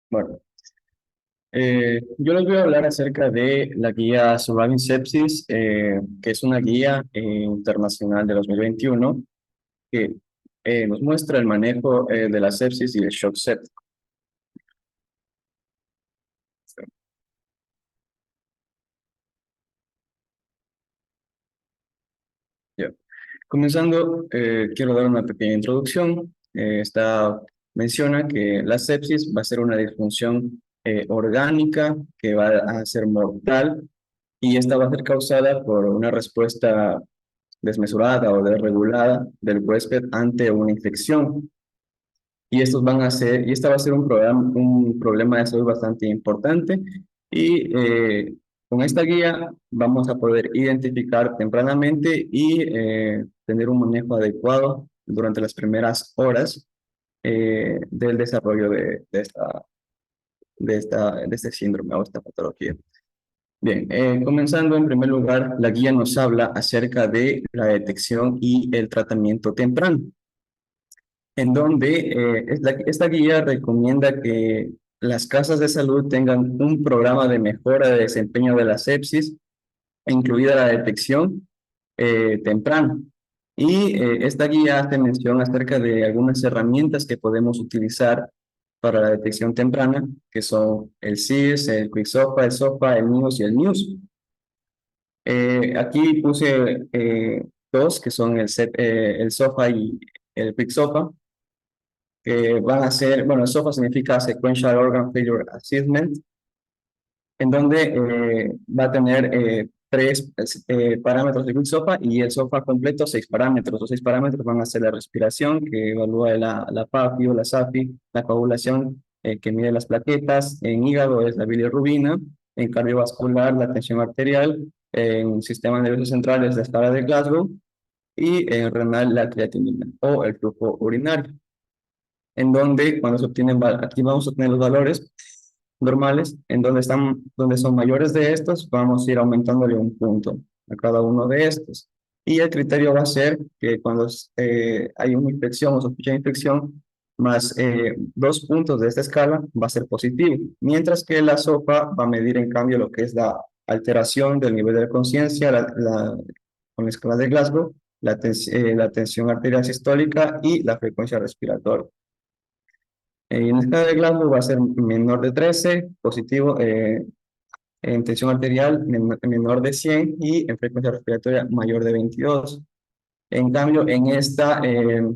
Bueno, yo les voy a hablar acerca de la guía Surviving Sepsis, que es una guía internacional de 2021 que nos muestra el manejo de la sepsis y el shock séptico. Ya. Comenzando, quiero dar una pequeña introducción. Esta menciona que la sepsis va a ser una disfunción orgánica que va a ser mortal y esta va a ser causada por una respuesta desmesurada o desregulada del huésped ante una infección. Y esta va a ser un problema de salud bastante importante. Y con esta guía vamos a poder identificar tempranamente y tener un manejo adecuado durante las primeras horas del desarrollo de este síndrome o esta patología. Bien, comenzando en primer lugar, la guía nos habla acerca de la detección y el tratamiento temprano, en donde esta guía recomienda que las casas de salud tengan un programa de mejora de desempeño de la sepsis, incluida la detección temprana. Y esta guía hace mención acerca de algunas herramientas que podemos utilizar para la detección temprana, que son el CIS, el QuickSOFA, el SOFA, el NIOS y el NIUS. Aquí puse dos, que son el SOFA y el QuickSOFA, que van a ser, bueno, el SOFA significa Sequential Organ Failure Assessment, en donde va a tener tres parámetros de SOFA y el SOFA completo seis parámetros. Los seis parámetros van a ser la respiración, que evalúa la PAFI o la SAFI, la coagulación, que mide las plaquetas, en hígado es la bilirrubina, en cardiovascular la tensión arterial, en sistema nervioso central es la escala de Glasgow y en renal la creatinina o el flujo urinario, en donde cuando se obtienen, aquí vamos a obtener los valores normales, en donde están, donde son mayores de estos, vamos a ir aumentándole un punto a cada uno de estos. Y el criterio va a ser que cuando hay una infección o sospecha de infección, más dos puntos de esta escala va a ser positivo, mientras que la sopa va a medir en cambio lo que es la alteración del nivel de conciencia, con la escala de Glasgow, la tensión arterial sistólica y la frecuencia respiratoria. En la escala de Glasgow va a ser menor de 13, positivo en tensión arterial menor de 100 y en frecuencia respiratoria mayor de 22. En cambio, en esta, el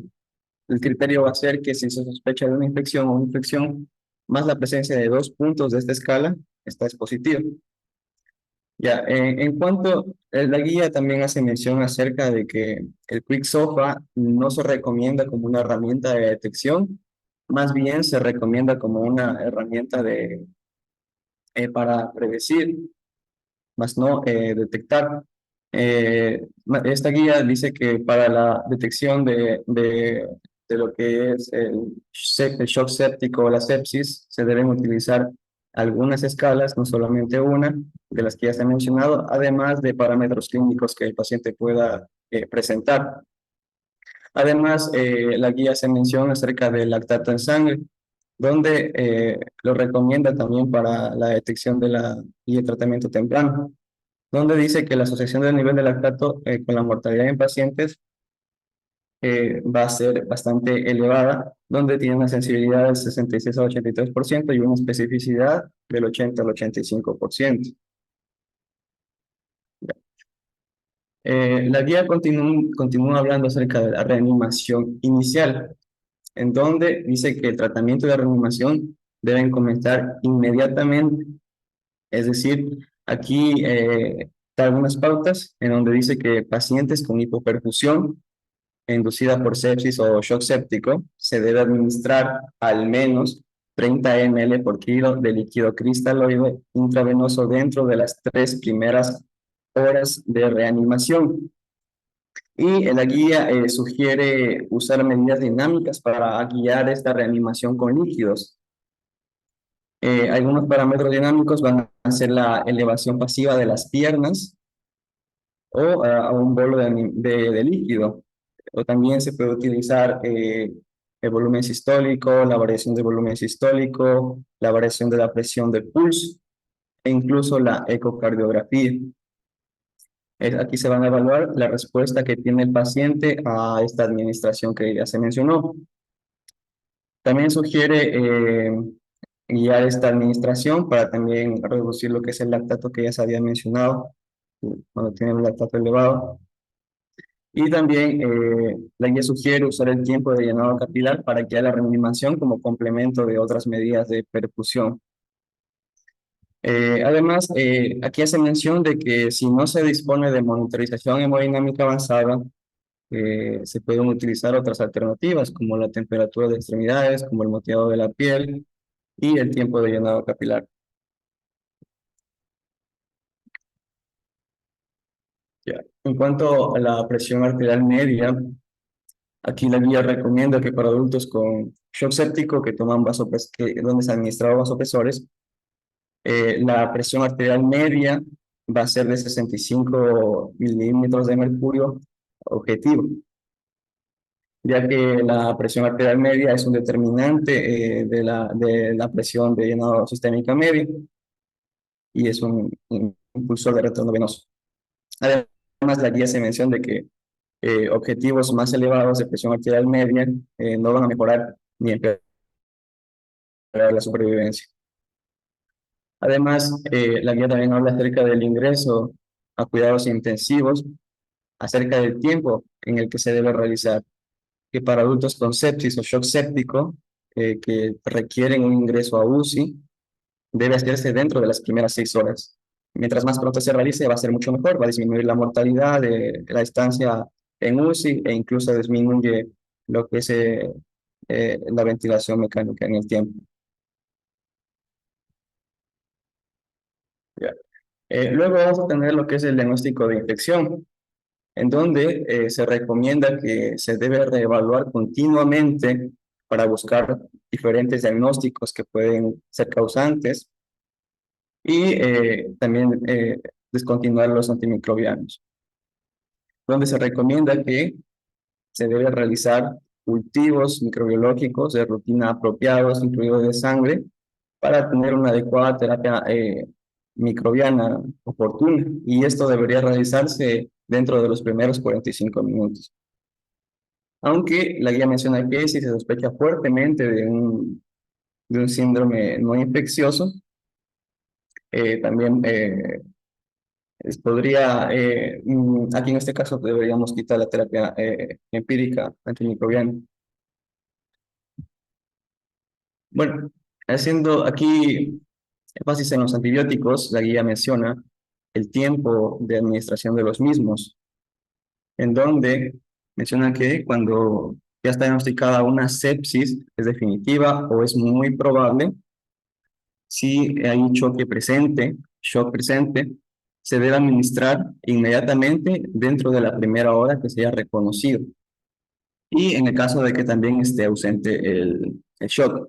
criterio va a ser que si se sospecha de una infección o una infección, más la presencia de dos puntos de esta escala, esta es positiva. Ya, en cuanto la guía también hace mención acerca de que el Quick SOFA no se recomienda como una herramienta de detección, más bien se recomienda como una herramienta para predecir, más no detectar. Esta guía dice que para la detección de lo que es el shock séptico o la sepsis, se deben utilizar algunas escalas, no solamente una, de las que ya se han mencionado, además de parámetros clínicos que el paciente pueda presentar. Además, la guía se menciona acerca del lactato en sangre, donde lo recomienda también para la detección y el tratamiento temprano, donde dice que la asociación del nivel de lactato con la mortalidad en pacientes va a ser bastante elevada, donde tiene una sensibilidad del 66 al 83% y una especificidad del 80 al 85%. La guía continúa hablando acerca de la reanimación inicial, en donde dice que el tratamiento de reanimación deben comenzar inmediatamente. Es decir, aquí da algunas pautas en donde dice que pacientes con hipoperfusión inducida por sepsis o shock séptico se debe administrar al menos 30 ml por kilo de líquido cristaloide intravenoso dentro de las 3 primeras horas de reanimación. Y la guía sugiere usar medidas dinámicas para guiar esta reanimación con líquidos. Algunos parámetros dinámicos van a ser la elevación pasiva de las piernas o a un bolo de líquido. O también se puede utilizar el volumen sistólico, la variación del volumen sistólico, la variación de la presión de pulso e incluso la ecocardiografía. Aquí se van a evaluar la respuesta que tiene el paciente a esta administración que ya se mencionó. También sugiere guiar esta administración para también reducir lo que es el lactato que ya se había mencionado, cuando tiene un lactato elevado. Y también la guía sugiere usar el tiempo de llenado capilar para que haya la reanimación como complemento de otras medidas de perfusión. Además, aquí hace mención de que si no se dispone de monitorización hemodinámica avanzada, se pueden utilizar otras alternativas como la temperatura de extremidades, como el moteado de la piel y el tiempo de llenado capilar. Ya. En cuanto a la presión arterial media, aquí la guía recomienda que para adultos con shock séptico que toman donde se administran vasopresores, la presión arterial media va a ser de 65 milímetros de mercurio objetivo, ya que la presión arterial media es un determinante de la presión de llenado sistémica media y es un impulsor de retorno venoso. Además, la guía se menciona de que objetivos más elevados de presión arterial media no van a mejorar ni empeorar la supervivencia. Además, la guía también habla acerca del ingreso a cuidados intensivos, acerca del tiempo en el que se debe realizar, que para adultos con sepsis o shock séptico que requieren un ingreso a UCI, debe hacerse dentro de las primeras 6 horas. Mientras más pronto se realice, va a ser mucho mejor, va a disminuir la mortalidad de la estancia en UCI e incluso disminuye lo que es la ventilación mecánica en el tiempo. Ya. Luego vamos a tener lo que es el diagnóstico de infección, en donde se recomienda que se debe reevaluar continuamente para buscar diferentes diagnósticos que pueden ser causantes y también descontinuar los antimicrobianos, donde se recomienda que se debe realizar cultivos microbiológicos de rutina apropiados, incluidos de sangre, para tener una adecuada terapia microbiana oportuna. Y esto debería realizarse dentro de los primeros 45 minutos. Aunque la guía menciona que si se sospecha fuertemente de un síndrome no infeccioso, también aquí en este caso deberíamos quitar la terapia empírica antimicrobiana. Bueno, haciendo aquí énfasis en los antibióticos, la guía menciona el tiempo de administración de los mismos, en donde menciona que cuando ya está diagnosticada una sepsis, es definitiva o es muy probable, si hay un shock presente, se debe administrar inmediatamente dentro de la primera hora que se haya reconocido. Y en el caso de que también esté ausente el shock.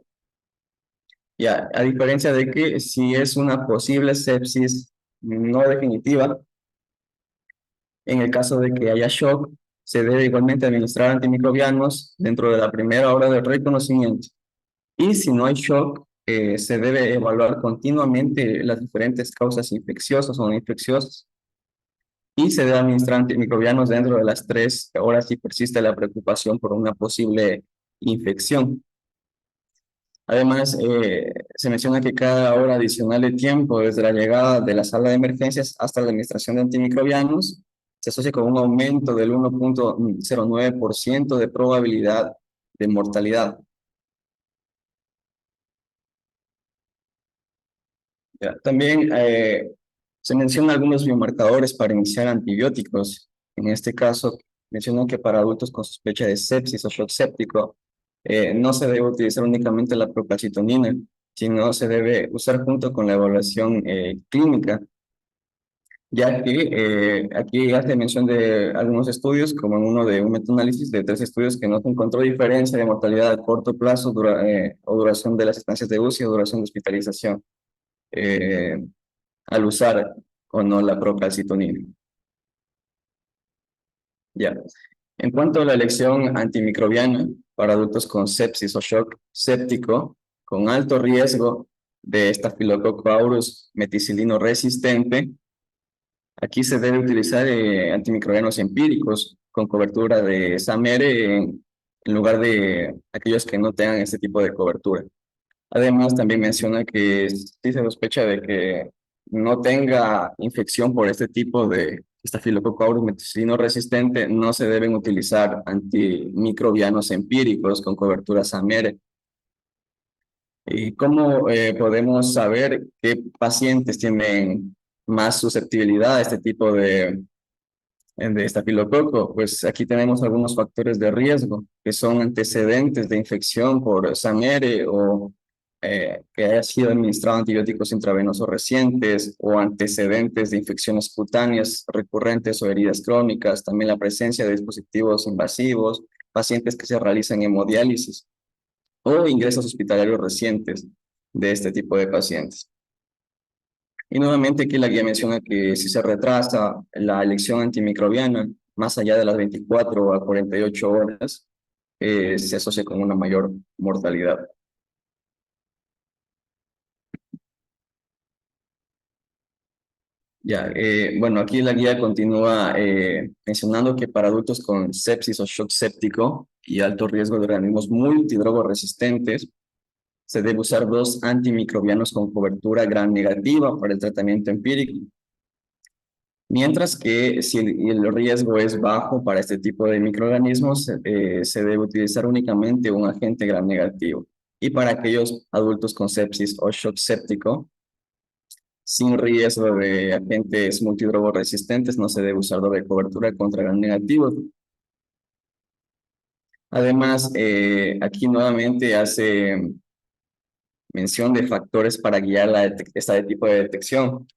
Ya, a diferencia de que si es una posible sepsis no definitiva, en el caso de que haya shock, se debe igualmente administrar antimicrobianos dentro de la primera hora del reconocimiento. Y si no hay shock, se debe evaluar continuamente las diferentes causas infecciosas o no infecciosas y se debe administrar antimicrobianos dentro de las 3 horas si persiste la preocupación por una posible infección. Además, se menciona que cada hora adicional de tiempo desde la llegada de la sala de emergencias hasta la administración de antimicrobianos se asocia con un aumento del 1,09% de probabilidad de mortalidad. Ya. También se mencionan algunos biomarcadores para iniciar antibióticos. En este caso, mencionan que para adultos con sospecha de sepsis o shock séptico, no se debe utilizar únicamente la procalcitonina, sino se debe usar junto con la evaluación clínica, ya que aquí hace mención de algunos estudios, como en uno de un metaanálisis de 3 estudios que no se encontró diferencia de mortalidad a corto plazo o duración de las estancias de UCI o duración de hospitalización. Al usar o no la procalcitonina. Ya. En cuanto a la elección antimicrobiana, para adultos con sepsis o shock séptico con alto riesgo de Staphylococcus aureus meticilino resistente. Aquí se debe utilizar antimicrobianos empíricos con cobertura de SAMR en lugar de aquellos que no tengan este tipo de cobertura. Además, también menciona que sí se sospecha de que no tenga infección por este tipo de Staphylococcus aureus meticilino resistente, no se deben utilizar antimicrobianos empíricos con cobertura SAMR. ¿Y cómo podemos saber qué pacientes tienen más susceptibilidad a este tipo de estafilococo? Pues aquí tenemos algunos factores de riesgo, que son antecedentes de infección por SAMR o que haya sido administrado antibióticos intravenosos recientes o antecedentes de infecciones cutáneas recurrentes o heridas crónicas, también la presencia de dispositivos invasivos, pacientes que se realizan hemodiálisis o ingresos hospitalarios recientes de este tipo de pacientes. Y nuevamente aquí la guía menciona que si se retrasa la elección antimicrobiana más allá de las 24 a 48 horas, se asocia con una mayor mortalidad. Ya, bueno, aquí la guía continúa mencionando que para adultos con sepsis o shock séptico y alto riesgo de organismos multidrogoresistentes, se debe usar dos antimicrobianos con cobertura gram negativa para el tratamiento empírico. Mientras que si el riesgo es bajo para este tipo de microorganismos, se debe utilizar únicamente un agente gram negativo. Y para aquellos adultos con sepsis o shock séptico, sin riesgo de agentes multidrogoresistentes, no se debe usar doble cobertura contra gram negativo. Además, aquí nuevamente hace mención de factores para guiar este tipo de detección,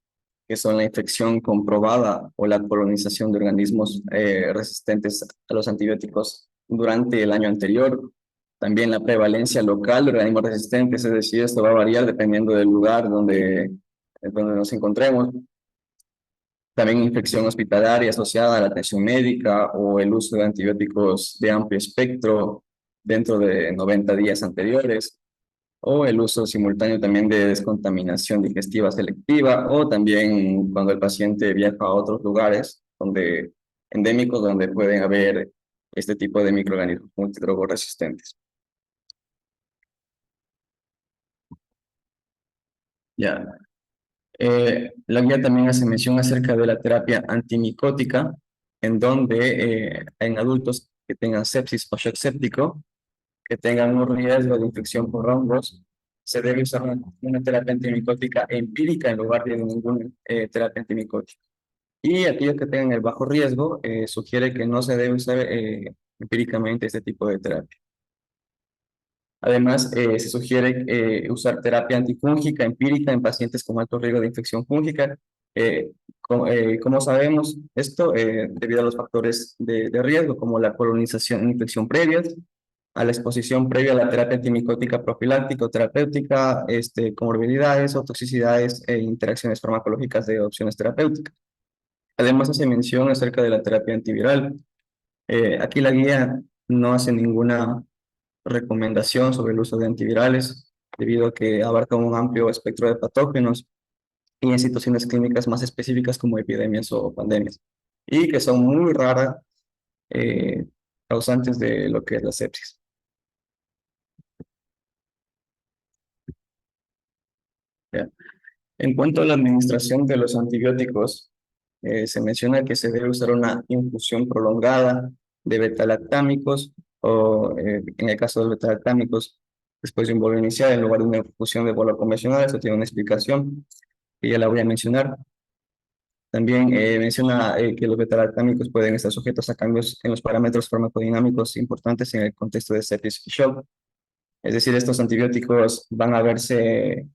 que son la infección comprobada o la colonización de organismos resistentes a los antibióticos durante el año anterior. También la prevalencia local de organismos resistentes, es decir, esto va a variar dependiendo del lugar donde nos encontremos. También infección hospitalaria asociada a la atención médica o el uso de antibióticos de amplio espectro dentro de 90 días anteriores o el uso simultáneo también de descontaminación digestiva selectiva, o también cuando el paciente viaja a otros lugares endémicos donde pueden haber este tipo de microorganismos multidrogoresistentes. Ya. La guía también hace mención acerca de la terapia antimicótica, en donde en adultos que tengan sepsis o shock séptico, que tengan un riesgo de infección por hongos, se debe usar una terapia antimicótica empírica en lugar de ninguna terapia antimicótica. Y aquellos que tengan el bajo riesgo, sugiere que no se debe usar empíricamente este tipo de terapia. Además, se sugiere usar terapia antifúngica empírica en pacientes con alto riesgo de infección fúngica. Como sabemos esto, debido a los factores de riesgo, como la colonización en infección previas, a la exposición previa a la terapia antimicótica profiláctica o terapéutica, comorbilidades o toxicidades e interacciones farmacológicas de opciones terapéuticas. Además, hace mención acerca de la terapia antiviral. Aquí la guía no hace ninguna recomendación sobre el uso de antivirales, debido a que abarca un amplio espectro de patógenos y en situaciones clínicas más específicas como epidemias o pandemias, y que son muy raras eh, causantes de lo que es la sepsis. ¿Ya? En cuanto a la administración de los antibióticos, se menciona que se debe usar una infusión prolongada de betalactámicos o, en el caso de los betalactámicos, después de un bolo inicial, en lugar de una infusión de bolo convencional. Eso tiene una explicación que ya la voy a mencionar. También menciona que los betalactámicos pueden estar sujetos a cambios en los parámetros farmacodinámicos importantes en el contexto de sepsis y shock. Es decir, estos antibióticos van a verse,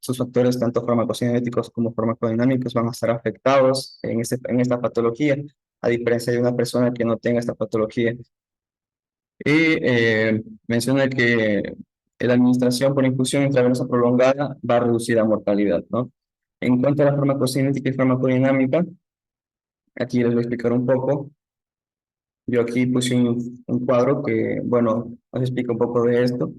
sus factores tanto farmacocinéticos como farmacodinámicos van a estar afectados en esta patología, a diferencia de una persona que no tenga esta patología. Y menciona que la administración por infusión intravenosa prolongada va a reducir la mortalidad, ¿no? En cuanto a la farmacocinética y farmacodinámica, aquí les voy a explicar un poco. Yo aquí puse un cuadro que, bueno, nos explica un poco de esto.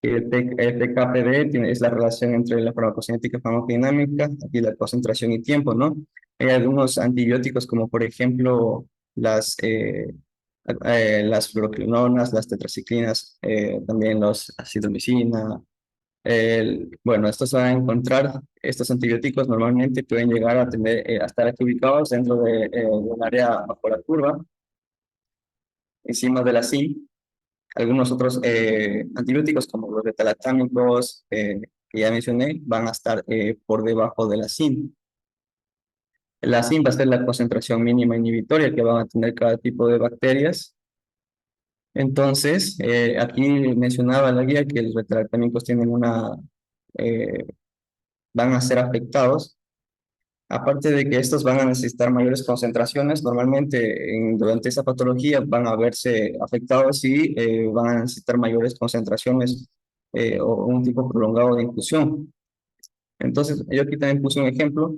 El TKPD es la relación entre la farmacocinética y farmacodinámica y la concentración y tiempo, ¿no? Hay algunos antibióticos como por ejemplo las, eh, las fluoroquinolonas, las tetraciclinas, también los acitromicina. Bueno, estos se van a encontrar, estos antibióticos normalmente pueden llegar a tener, a estar aquí ubicados dentro del área bajo la curva, encima de la CIN. Algunos otros antibióticos, como los beta-lactámicos que ya mencioné, van a estar por debajo de la SIN. La SIN va a ser la concentración mínima inhibitoria que van a tener cada tipo de bacterias. Entonces, aquí mencionaba la guía que los beta-lactámicos tienen eh, van a ser afectados. Aparte de que estos van a necesitar mayores concentraciones, normalmente durante esa patología van a verse afectados y van a necesitar mayores concentraciones o un tipo prolongado de infusión. Entonces, yo aquí también puse un ejemplo,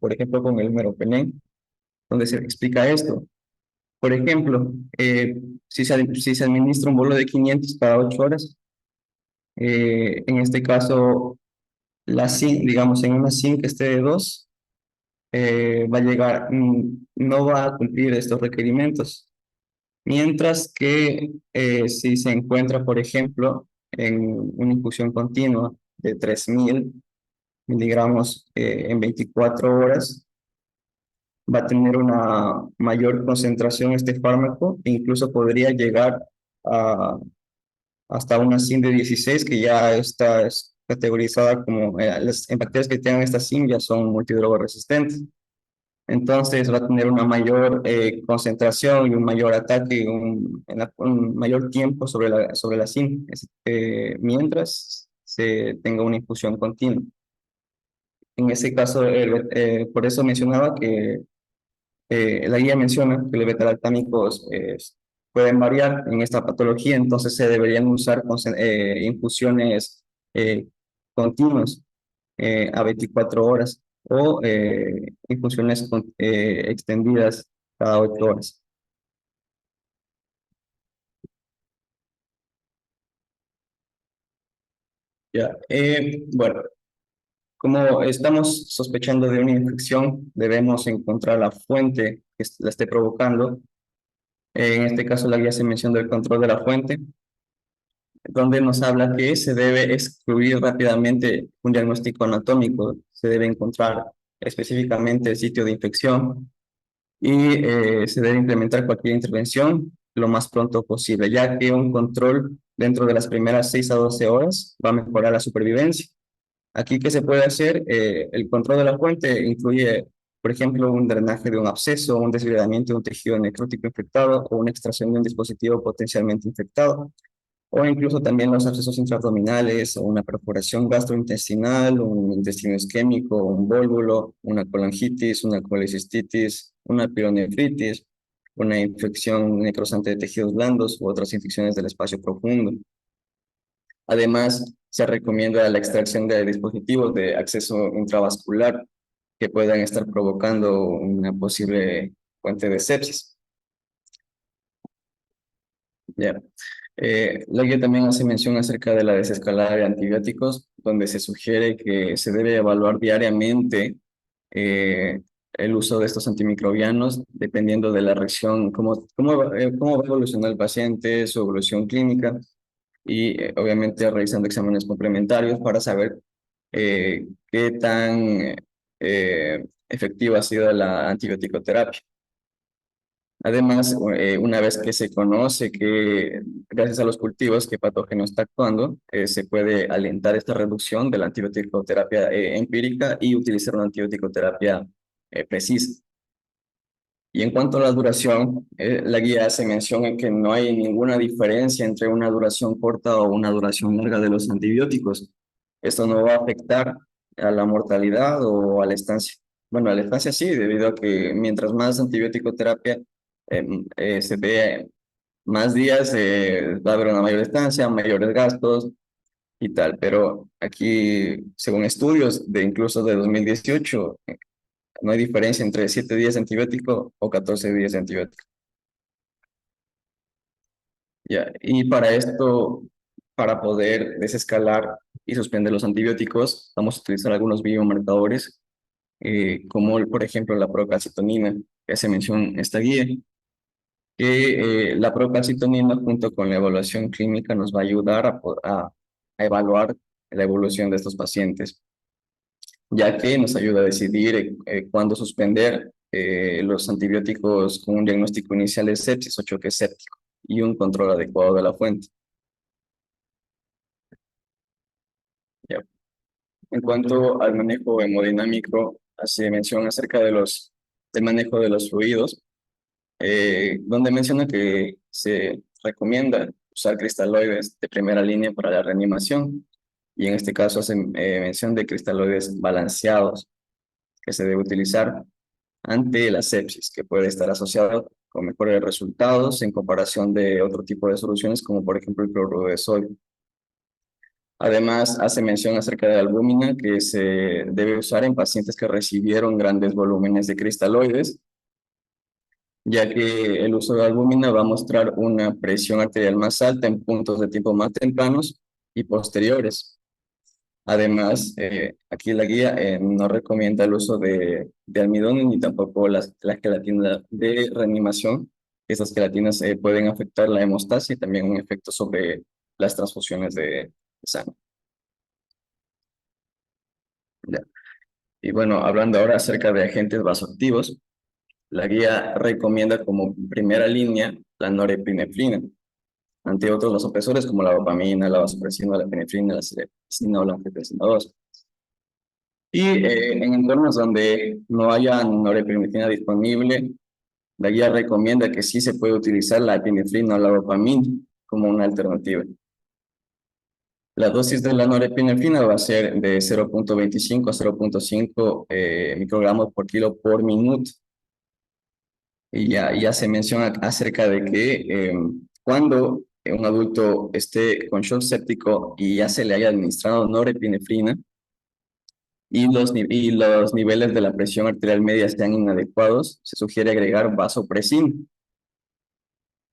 por ejemplo, con el meropenem, donde se explica esto. Por ejemplo, si se administra un bolo de 500 cada 8 horas, en este caso, la zinc, digamos, en una zinc que esté de 2 va a llegar, no va a cumplir estos requerimientos. Mientras que si se encuentra, por ejemplo, en una infusión continua de 3000 miligramos en 24 horas, va a tener una mayor concentración este fármaco e incluso podría llegar a, hasta una SIN de 16 que ya está es categorizada como, las bacterias que tengan esta SIN ya son multidrogoresistentes. Entonces va a tener una mayor concentración y un mayor ataque, un mayor tiempo sobre la SIM, mientras se tenga una infusión continua. En ese caso, por eso mencionaba que la guía menciona que los beta-lactámicos pueden variar en esta patología, entonces se deberían usar infusiones eh, continuas a 24 horas o infusiones extendidas cada 8 horas. Ya, bueno, como estamos sospechando de una infección, debemos encontrar la fuente que la esté provocando. En este caso, la guía se menciona el control de la fuente, donde nos habla que se debe excluir rápidamente un diagnóstico anatómico, se debe encontrar específicamente el sitio de infección y se debe implementar cualquier intervención lo más pronto posible, ya que un control dentro de las primeras 6 a 12 horas va a mejorar la supervivencia. Aquí, ¿qué se puede hacer? El control de la fuente incluye, por ejemplo, un drenaje de un absceso, un desgranamiento de un tejido necrótico infectado o una extracción de un dispositivo potencialmente infectado, o incluso también los abscesos intraabdominales o una perforación gastrointestinal, un intestino isquémico, un vólvulo, una colangitis, una colecistitis, una pielonefritis, una infección necrosante de tejidos blandos u otras infecciones del espacio profundo. Además, se recomienda la extracción de dispositivos de acceso intravascular que puedan estar provocando una posible fuente de sepsis. Ya. La guía también hace mención acerca de la desescalada de antibióticos, donde se sugiere que se debe evaluar diariamente eh, el uso de estos antimicrobianos, dependiendo de la reacción, cómo va a evolucionar el paciente, su evolución clínica, y obviamente realizando exámenes complementarios para saber qué tan efectiva ha sido la antibiótico-terapia. Además, una vez que se conoce que gracias a los cultivos que patógeno está actuando, se puede alentar esta reducción de la antibiótico-terapia empírica y utilizar una antibiótico-terapia precisa. Y en cuanto a la duración, la guía hace mención en que no hay ninguna diferencia entre una duración corta o una duración larga de los antibióticos. Esto no va a afectar a la mortalidad o a la estancia. Bueno, a la estancia sí, debido a que mientras más antibiótico terapia se dé más días, va a haber una mayor estancia, mayores gastos y tal. Pero aquí, según estudios de incluso de 2018, no hay diferencia entre 7 días de antibiótico o 14 días de antibiótico. Ya, y para esto, para poder desescalar y suspender los antibióticos, vamos a utilizar algunos biomarcadores, como por ejemplo la procalcitonina, que se menciona en esta guía, que la procalcitonina junto con la evaluación clínica nos va a ayudar a evaluar la evolución de estos pacientes, ya que nos ayuda a decidir cuándo suspender los antibióticos con un diagnóstico inicial de sepsis o choque séptico y un control adecuado de la fuente. ¿Ya? En cuanto al manejo hemodinámico, hace mención acerca del manejo de los fluidos, donde menciona que se recomienda usar cristaloides de primera línea para la reanimación, y en este caso hace mención de cristaloides balanceados que se debe utilizar ante la sepsis, que puede estar asociado con mejores resultados en comparación de otro tipo de soluciones, como por ejemplo el cloruro de sodio. Además, hace mención acerca de la albúmina que se debe usar en pacientes que recibieron grandes volúmenes de cristaloides, ya que el uso de albúmina va a mostrar una presión arterial más alta en puntos de tiempo más tempranos y posteriores. Además, aquí la guía no recomienda el uso de almidón ni tampoco la gelatina de reanimación. Esas gelatinas pueden afectar la hemostasia y también un efecto sobre las transfusiones de sangre. Ya. Y bueno, hablando ahora acerca de agentes vasoactivos, la guía recomienda como primera línea la norepinefrina, ante otros vasopresores como la dopamina, la vasopresina, la epinefrina, la sertralina o la angiotensina 2. Y en entornos donde no haya norepinefrina disponible, la guía recomienda que sí se puede utilizar la epinefrina o la dopamina como una alternativa. La dosis de la norepinefrina va a ser de 0.25 a 0.5 microgramos por kilo por minuto. Y ya se menciona acerca de que cuando un adulto esté con shock séptico y ya se le haya administrado norepinefrina y los niveles de la presión arterial media sean inadecuados, se sugiere agregar vasopresina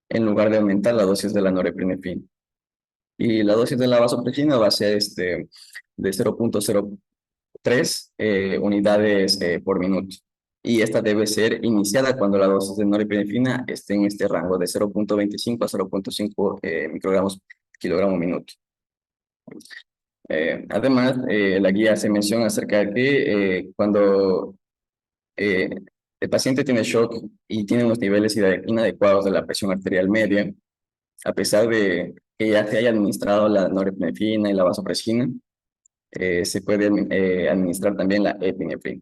en lugar de aumentar la dosis de la norepinefrina. Y la dosis de la vasopresina va a ser de 0.03 unidades por minuto. Y esta debe ser iniciada cuando la dosis de norepinefrina esté en este rango de 0.25 a 0.5 microgramos kilogramo minuto. Además, la guía se menciona acerca de que cuando eh, el paciente tiene shock y tiene unos niveles inadecuados de la presión arterial media, a pesar de que ya se haya administrado la norepinefrina y la vasopresina, se puede administrar también la epinefrina.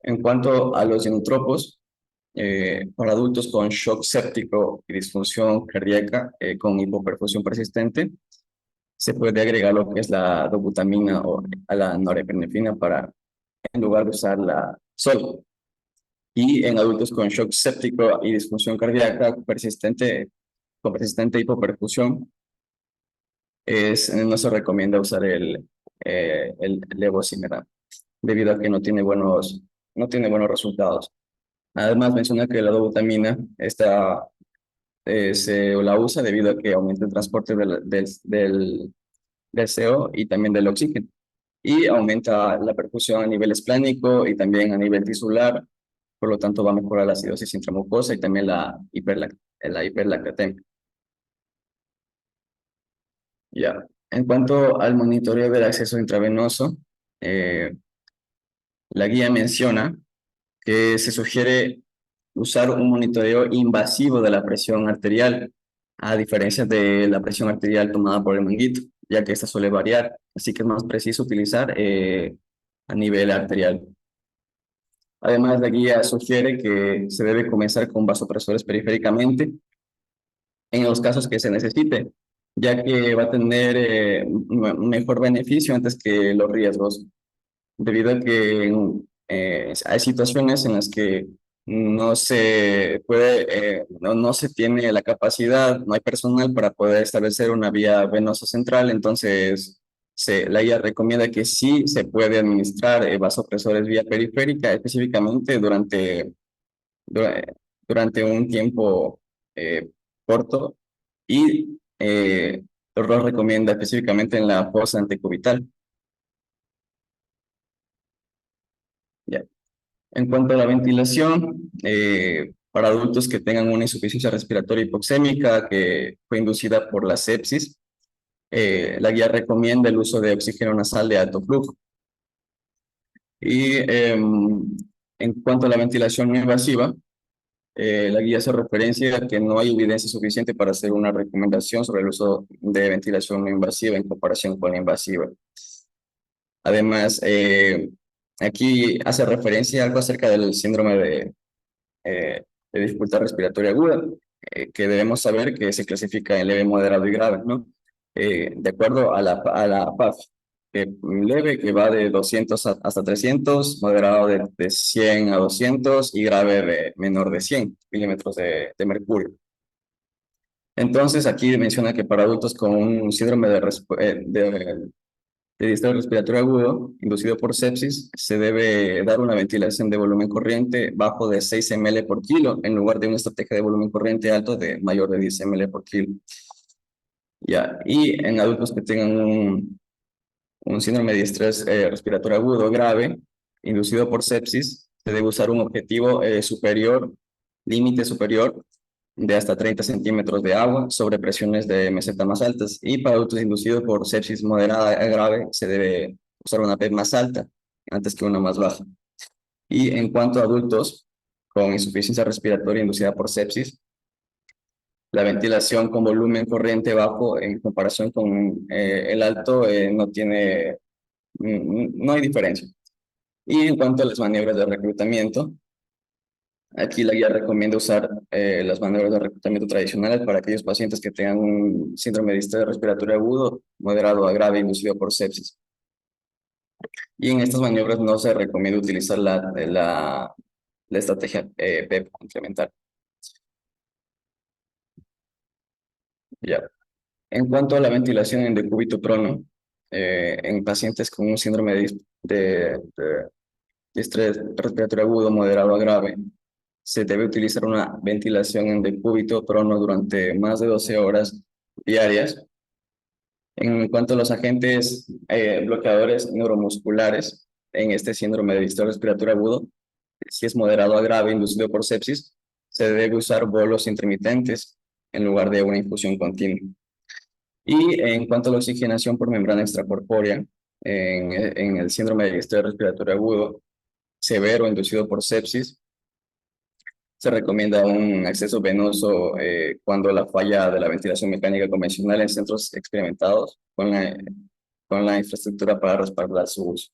En cuanto a los inotropos, para adultos con shock séptico y disfunción cardíaca con hipoperfusión persistente, se puede agregar lo que es la dobutamina o a la norepinefrina en lugar de usar la sol. Y en adultos con shock séptico y disfunción cardíaca con persistente hipoperfusión, no se recomienda usar el levosimendan, debido a que no tiene buenos resultados. Además, menciona que la dobutamina se la usa debido a que aumenta el transporte del CO y también del oxígeno. Y aumenta la perfusión a nivel esplánico y también a nivel tisular, por lo tanto va a mejorar la acidosis intramucosa y también la hiperlactatemia. Ya. En cuanto al monitoreo del acceso intravenoso, eh, la guía menciona que se sugiere usar un monitoreo invasivo de la presión arterial, a diferencia de la presión arterial tomada por el manguito, ya que esta suele variar, así que es más preciso utilizar a nivel arterial. Además, la guía sugiere que se debe comenzar con vasopresores periféricamente en los casos que se necesite, ya que va a tener mejor beneficio antes que los riesgos, debido a que hay situaciones en las que no se tiene la capacidad, no hay personal para poder establecer una vía venosa central, entonces la guía recomienda que sí se puede administrar vasopresores vía periférica, específicamente dura- durante un tiempo eh, corto y lo recomienda específicamente en la fosa antecubital. Ya. En cuanto a la ventilación, para adultos que tengan una insuficiencia respiratoria hipoxémica que fue inducida por la sepsis, la guía recomienda el uso de oxígeno nasal de alto flujo. Y en cuanto a la ventilación no invasiva, la guía hace referencia a que no hay evidencia suficiente para hacer una recomendación sobre el uso de ventilación no invasiva en comparación con la invasiva. Además, aquí hace referencia a algo acerca del síndrome de dificultad respiratoria aguda, que debemos saber que se clasifica en leve, moderado y grave, ¿no? De acuerdo a la PAF, leve que va de 200 hasta 300, moderado de 100 a 200 y grave de menor de 100 milímetros de mercurio. Entonces, aquí menciona que para adultos con un síndrome de distrés respiratorio agudo inducido por sepsis, se debe dar una ventilación de volumen corriente bajo de 6 ml por kilo en lugar de una estrategia de volumen corriente alto de mayor de 10 ml por kilo. Ya. Y en adultos que tengan un síndrome de estrés respiratorio agudo grave inducido por sepsis, se debe usar un objetivo superior, límite superior de hasta 30 centímetros de agua sobre presiones de meseta más altas. Y para adultos inducidos por sepsis moderada a grave, se debe usar una PEP más alta antes que una más baja. Y en cuanto a adultos con insuficiencia respiratoria inducida por sepsis, la ventilación con volumen corriente bajo en comparación con el alto no hay diferencia. Y en cuanto a las maniobras de reclutamiento, aquí la guía recomienda usar las maniobras de reclutamiento tradicionales para aquellos pacientes que tengan un síndrome de distrés respiratorio agudo, moderado a grave inducido por sepsis. Y en estas maniobras no se recomienda utilizar la estrategia PEP complementar. Ya. En cuanto a la ventilación en decúbito prono, en pacientes con un síndrome de estrés respiratorio agudo, moderado a grave, se debe utilizar una ventilación en decúbito prono durante más de 12 horas diarias. En cuanto a los agentes bloqueadores neuromusculares en este síndrome de distrés respiratorio agudo, si es moderado a grave inducido por sepsis, se debe usar bolos intermitentes en lugar de una infusión continua. Y en cuanto a la oxigenación por membrana extracorpórea, en el síndrome de estrés respiratorio agudo severo inducido por sepsis, se recomienda un acceso venoso cuando la falla de la ventilación mecánica convencional en centros experimentados con la infraestructura para respaldar su uso.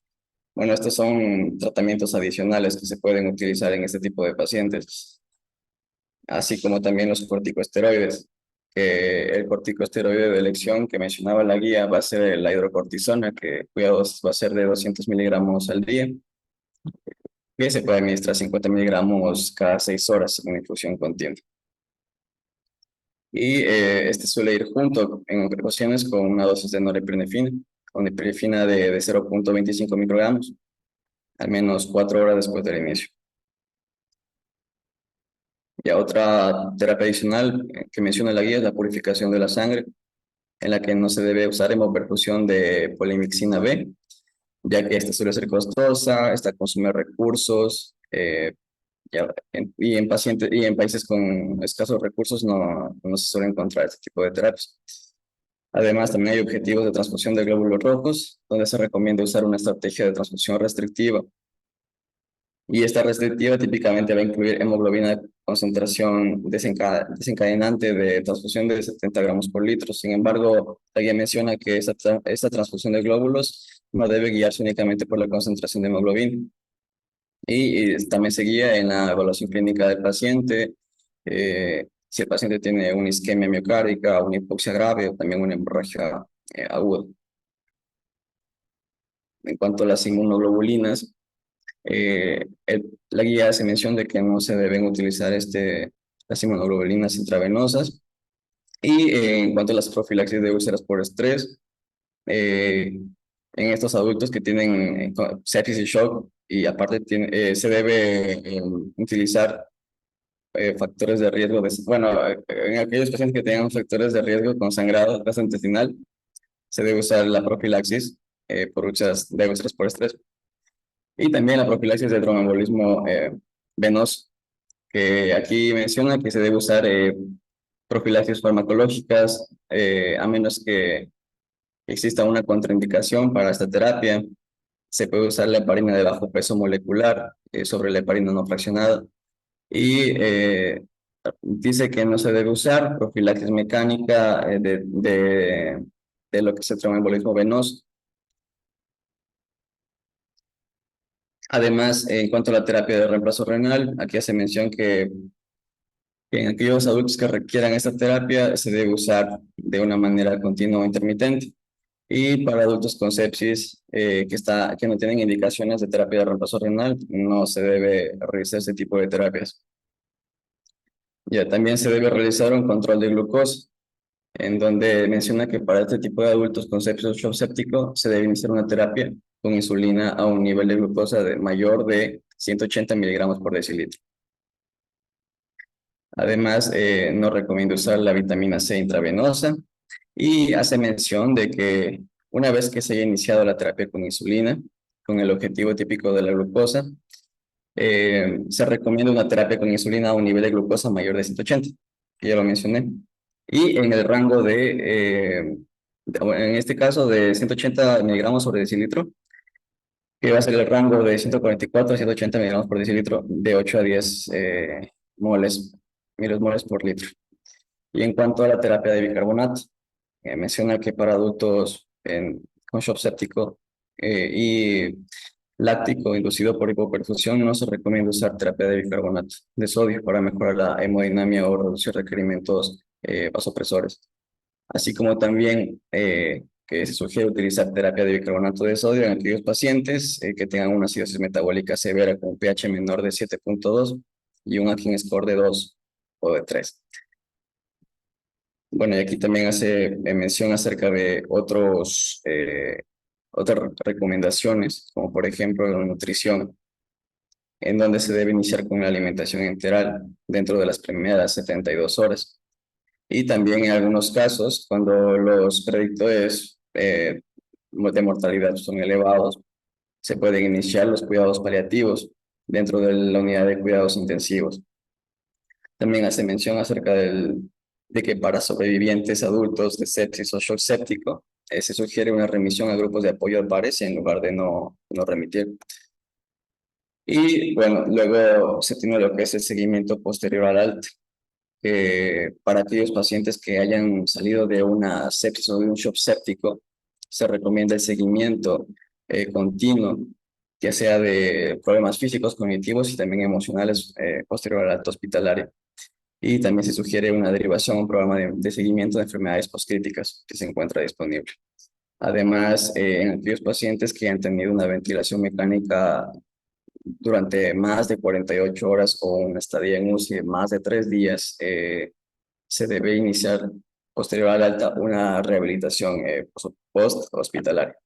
Bueno, estos son tratamientos adicionales que se pueden utilizar en este tipo de pacientes, así como también los corticosteroides. El corticosteroide de elección que mencionaba la guía va a ser la hidrocortisona, que cuidados va a ser de 200 miligramos al día, que se puede administrar 50 miligramos cada 6 horas en infusión continua. Y este suele ir junto en ocasiones con una dosis de norepinefrina, con epinefrina de 0.25 microgramos, al menos 4 horas después del inicio. Y otra terapia adicional que menciona la guía es la purificación de la sangre, en la que no se debe usar hemoperfusión de polimixina B, ya que esta suele ser costosa, esta consume recursos, y en países con escasos recursos no se suele encontrar este tipo de terapias. Además, también hay objetivos de transfusión de glóbulos rojos, donde se recomienda usar una estrategia de transfusión restrictiva. Y esta restrictiva típicamente va a incluir hemoglobina de concentración desencadenante de transfusión de 70 gramos por litro. Sin embargo, la guía menciona que esta transfusión de glóbulos no debe guiarse únicamente por la concentración de hemoglobina. Y también se guía en la evaluación clínica del paciente, si el paciente tiene una isquemia miocárdica, una hipoxia grave o también una hemorragia aguda. En cuanto a las inmunoglobulinas, la guía hace mención de que no se deben utilizar las inmunoglobulinas intravenosas. Y en cuanto a las profilaxis de úlceras por estrés, en estos adultos que tienen sepsis y shock, y aparte se debe utilizar factores de riesgo, bueno, en aquellos pacientes que tengan factores de riesgo con sangrado gastrointestinal, se debe usar la profilaxis por luchas de estrés por estrés. Y también la profilaxis de tromboembolismo venoso, que aquí menciona que se debe usar profilaxis farmacológicas, a menos que exista una contraindicación para esta terapia. Se puede usar la heparina de bajo peso molecular sobre la heparina no fraccionada. Y dice que no se debe usar profilaxis mecánica de lo que es el tromboembolismo venoso. Además, en cuanto a la terapia de reemplazo renal, aquí hace mención que en aquellos adultos que requieran esta terapia se debe usar de una manera continua o intermitente. Y para adultos con sepsis que no tienen indicaciones de terapia de reemplazo renal, no se debe realizar este tipo de terapias. Ya también se debe realizar un control de glucosa, en donde menciona que para este tipo de adultos con sepsis o shock séptico se debe iniciar una terapia con insulina a un nivel de glucosa mayor de 180 miligramos por decilitro. Además, no recomiendo usar la vitamina C intravenosa, y hace mención de que una vez que se haya iniciado la terapia con insulina, con el objetivo típico de la glucosa, se recomienda una terapia con insulina a un nivel de glucosa mayor de 180, que ya lo mencioné. Y en el rango en este caso, de 180 miligramos por decilitro, que va a ser el rango de 144 a 180 miligramos por decilitro, de 8 a 10 milomoles por litro. Y en cuanto a la terapia de bicarbonato, menciona que para adultos con shock séptico y láctico inducido por hipoperfusión no se recomienda usar terapia de bicarbonato de sodio para mejorar la hemodinamia o reducir requerimientos vasopresores. Así como también que se sugiere utilizar terapia de bicarbonato de sodio en aquellos pacientes que tengan una acidosis metabólica severa con un pH menor de 7.2 y un Atkins score de 2 o de 3. Bueno, y aquí también hace mención acerca de otras recomendaciones, como por ejemplo la nutrición, en donde se debe iniciar con una alimentación integral dentro de las primeras 72 horas. Y también en algunos casos, cuando los predictores de mortalidad son elevados, se pueden iniciar los cuidados paliativos dentro de la unidad de cuidados intensivos. También hace mención acerca de que para sobrevivientes adultos de sepsis o shock séptico, se sugiere una remisión a grupos de apoyo a pares en lugar de no remitir. Y bueno, luego se tiene lo que es el seguimiento posterior al alta. Para aquellos pacientes que hayan salido de una sepsis o de un shock séptico, se recomienda el seguimiento continuo, ya sea de problemas físicos, cognitivos y también emocionales posterior al alta hospitalario. Y también se sugiere una derivación a un programa de seguimiento de enfermedades postcríticas que se encuentra disponible. Además, en aquellos pacientes que han tenido una ventilación mecánica durante más de 48 horas o una estadía en UCI de más de 3 días, se debe iniciar posterior al alta una rehabilitación post-hospitalaria.